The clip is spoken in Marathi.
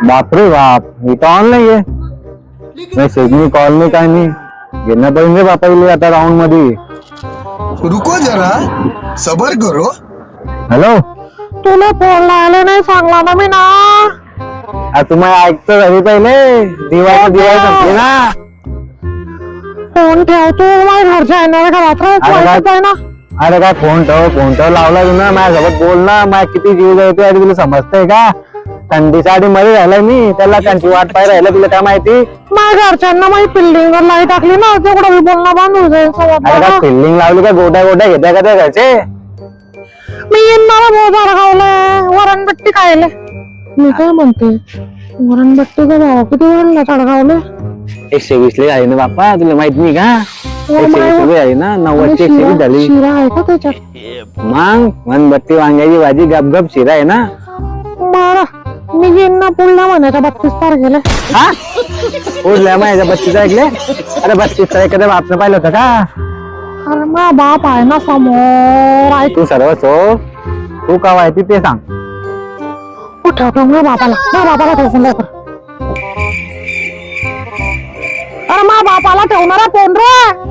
बापरे बाप, मी तर ऑनलाईन आहे. मेसेज नाही, कॉल नाही, काय नाही. घेणं पाहिजे बापा आता राऊंड मध्ये. रुको जरा सबर करो. हॅलो, तुला फोन लावले नाही सांगला ना मी ना. तुम्हाला ऐकतो घरी पहिले. दिवाळी संपली ना. फोन ठेवतो, माझ्या घरच्या येणार घरात आहे ना. अरे काय फोन ठेव लावला तू ना. माझ्यासोबत बोल ना. माझ्या किती जीव जायतो अरे तुला समजतंय का? थंडीसाठी मध्ये राहिलाय मी. त्याला त्यांची वाट पाय राहिलं, तुला काय माहिती? माझ्या घरच्यांना माझी बिल्डिंग वर लाईट टाकली ना, तेवढं मी बोलणं बंद होऊ जाईल. अरे काय फिल्डिंग लावली का? गोट्या घेत्या का त्या घरचे? मी येणार बोजार खावले, वरणबट्टी खायले. मी काय म्हणते, वरणबट्टीचा भाव किती वरण चढगावले? 120 ला आहे ना बाप्पा, तुला माहित नाही का? 120 आहे ना. 90 ची 120 झाली. शिरा आहे का त्याच्यात? मग वनबट्टी, वांग्याची भाजी, गपगप शिरा आहे ना. बरं, मी येईन ना पुढल्या महिन्याच्या 32 तारखेला. हा, पुढल्या माझ्या 32 ऐकले? अरे 32 तारखेला बापनं पाहिलं होतं का? अरे मा बाप आहे ना समोर. ऐक तू सर्वच हो. तू का माहिती ते सांग. ठेवतो माझ्या बापाला ठेवून लवकर. अरे मा बापाला ठेवणारा फोन रे.